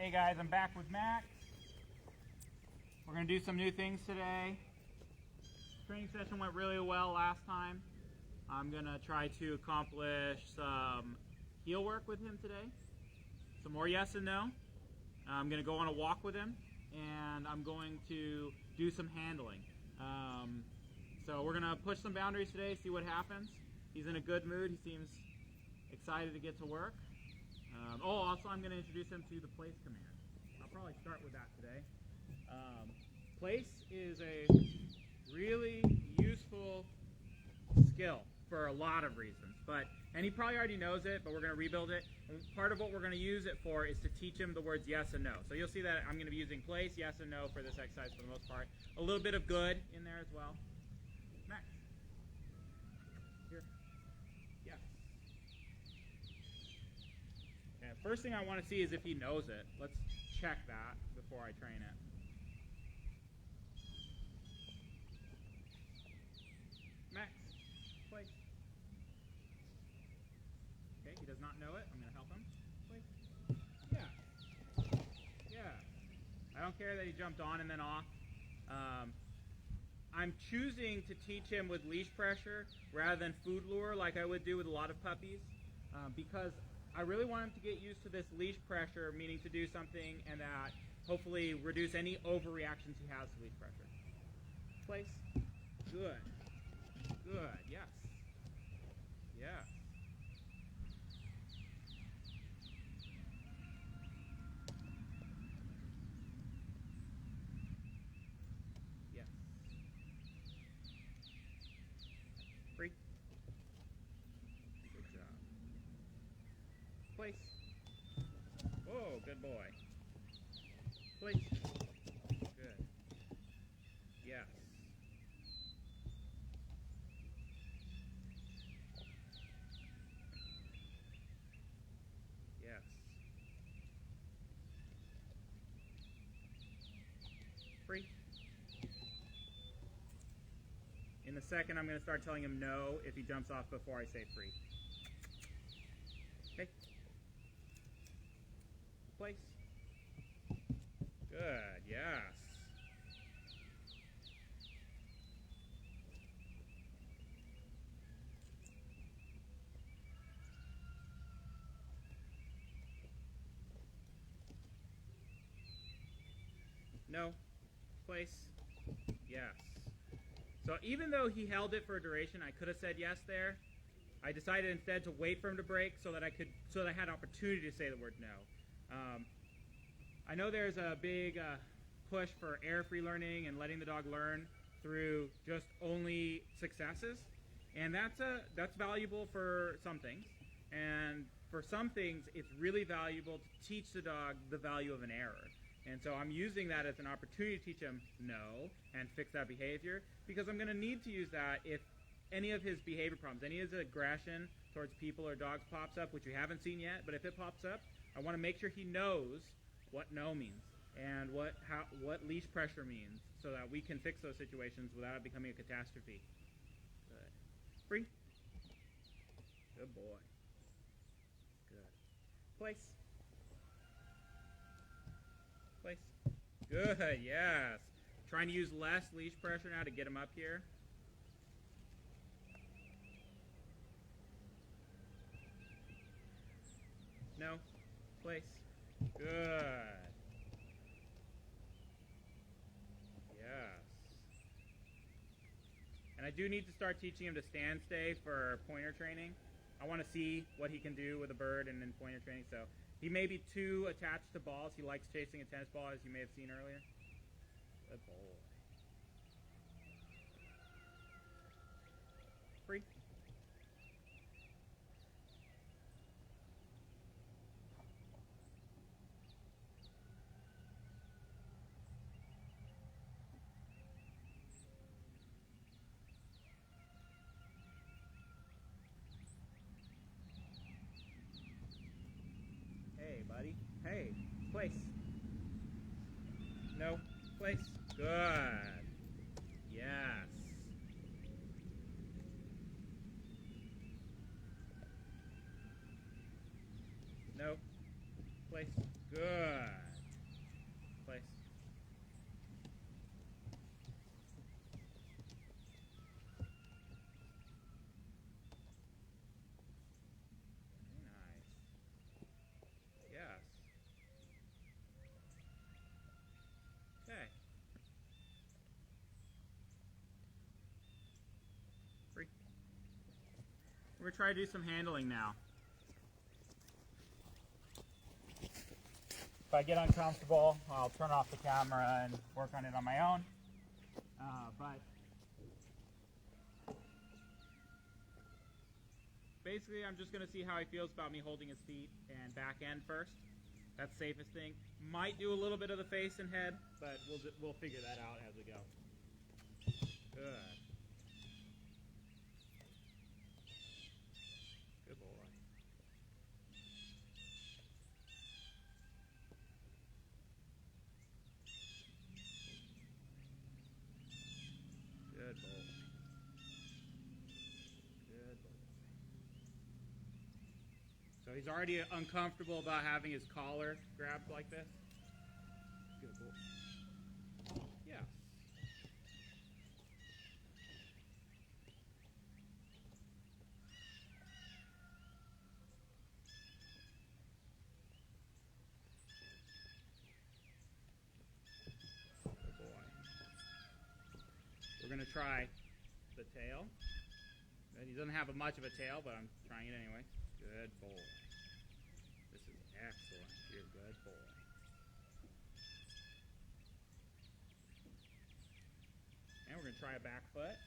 Hey guys, I'm back with Max. We're going to do some new things today. Training session went really well last time. I'm going to try to accomplish some heel work with him today. Some more yes and no. I'm going to go on a walk with him, and I'm going to do some handling. So we're going to push some boundaries today, see what happens. He's in a good mood. He seems excited to get to work. Also I'm going to introduce him to the place command. I'll probably start with that today. Place is a really useful skill for a lot of reasons, and he probably already knows it, but we're going to rebuild it. And part of what we're going to use it for is to teach him the words yes and no. So you'll see that I'm going to be using place, yes and no for this exercise for the most part. A little bit of good in there as well. Max. Here. Yes. Okay, first thing I want to see is if he knows it. Let's check that before I train it. Max, place. Okay, he does not know it. I'm going to help him. Place. Yeah. Yeah. I don't care that he jumped on and then off. I'm choosing to teach him with leash pressure rather than food lure like I would do with a lot of puppies because I really want him to get used to this leash pressure, meaning to do something and that hopefully reduce any overreactions he has to leash pressure. Place. Good. Good. Yes. Yes. Yes. Free. Good job. Place. Oh, good boy. Place. Good. Yes. Yes. Free. In a second, I'm going to start telling him no if he jumps off before I say free. Okay. Place. Good. Yes. No. Place. Yes. So even though he held it for a duration, I could have said yes there. I decided instead to wait for him to break so that I had opportunity to say the word no. I know there's a big push for error-free learning and letting the dog learn through just only successes, and that's valuable for some things. And for some things, it's really valuable to teach the dog the value of an error. And so I'm using that as an opportunity to teach him no and fix that behavior, because I'm going to need to use that if any of his behavior problems, any of his aggression towards people or dogs pops up, which we haven't seen yet, but if it pops up, I want to make sure he knows what no means and what leash pressure means so that we can fix those situations without it becoming a catastrophe. Good. Free. Good boy. Good. Place. Place. Good, yes. Trying to use less leash pressure now to get him up here. No. Place. Good. Yes. And I do need to start teaching him to stand stay for pointer training. I want to see what he can do with a bird and in pointer training. So he may be too attached to balls. He likes chasing a tennis ball, as you may have seen earlier. Good boy. Free. Hey, buddy. Hey, place. No, place. Good. Yes. No, place. Good. We're going to try to do some handling now. If I get uncomfortable, I'll turn off the camera and work on it on my own. But basically, I'm just going to see how he feels about me holding his feet and back end first. That's the safest thing. Might do a little bit of the face and head, but we'll figure that out as we go. Good. Good boy. Good boy. Good boy. So he's already uncomfortable about having his collar grabbed like this. Good boy. Yeah. Good boy. We're going to try the tail. He doesn't have much of a tail, but I'm trying it anyway. Good boy. This is excellent. You're a good boy. And we're going to try a back foot.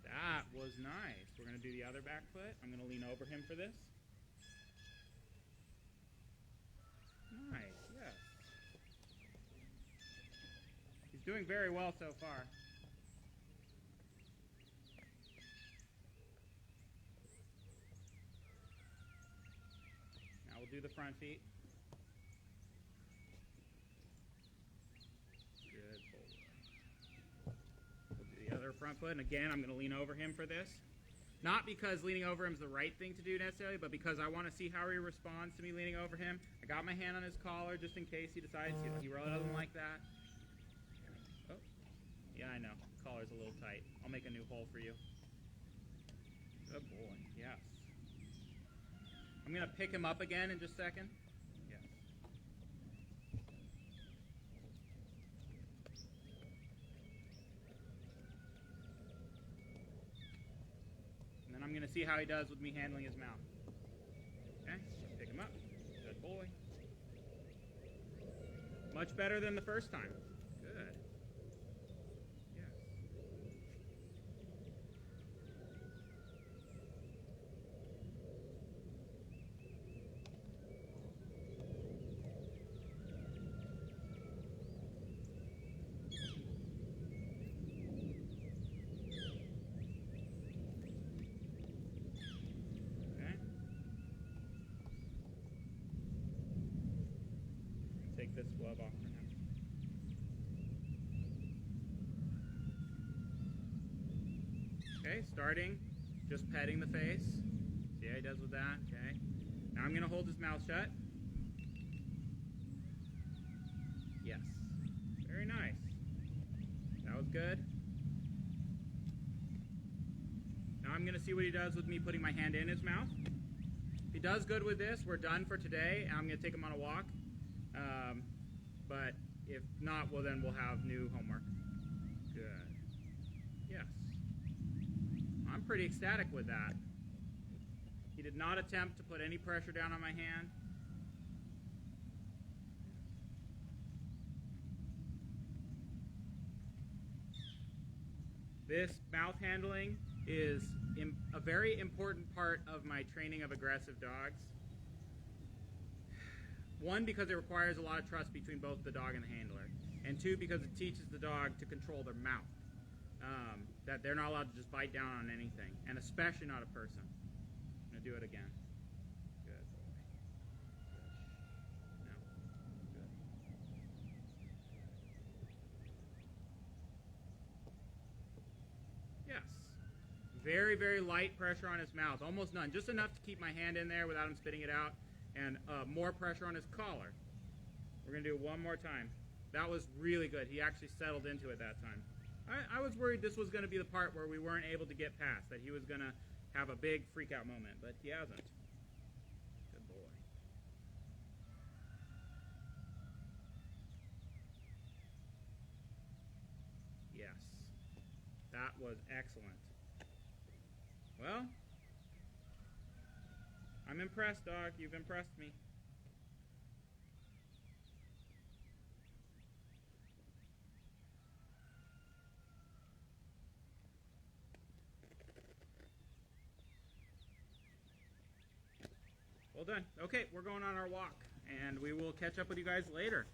That was nice. We're going to do the other back foot. I'm going to lean over him for this. Nice, yes. He's doing very well so far. Now we'll do the front feet. Good boy. We'll do the other front foot, and again, I'm going to lean over him for this. Not because leaning over him is the right thing to do necessarily, but because I want to see how he responds to me leaning over him. I got my hand on his collar just in case he decides he really doesn't like that. Oh, yeah, I know. Collar's a little tight. I'll make a new hole for you. Good boy, yes. I'm going to pick him up again in just a second. Yes. And then I'm going to see how he does with me handling his mouth. Okay, pick him up. Good boy. Much better than the first time. Good. Yes. Take this glove off for him. Okay, starting, just petting the face. See how he does with that, okay. Now I'm gonna hold his mouth shut. Yes, very nice. That was good. Now I'm gonna see what he does with me putting my hand in his mouth. If he does good with this, we're done for today, and I'm gonna take him on a walk. But if not, well then we'll have new homework. Good. Yes. I'm pretty ecstatic with that. He did not attempt to put any pressure down on my hand. This mouth handling is a very important part of my training of aggressive dogs. One, because it requires a lot of trust between both the dog and the handler. And two, because it teaches the dog to control their mouth. That they're not allowed to just bite down on anything. And especially not a person. I'm going to do it again. Good boy. Good. No. Good. Yes. Very, very light pressure on his mouth. Almost none. Just enough to keep my hand in there without him spitting it out. And more pressure on his collar. We're going to do it one more time. That was really good. He actually settled into it that time. I was worried this was going to be the part where we weren't able to get past, that he was going to have a big freak-out moment, but he hasn't. Good boy. Yes. That was excellent. Well, I'm impressed, dog. You've impressed me. Well done. Okay, we're going on our walk, and we will catch up with you guys later.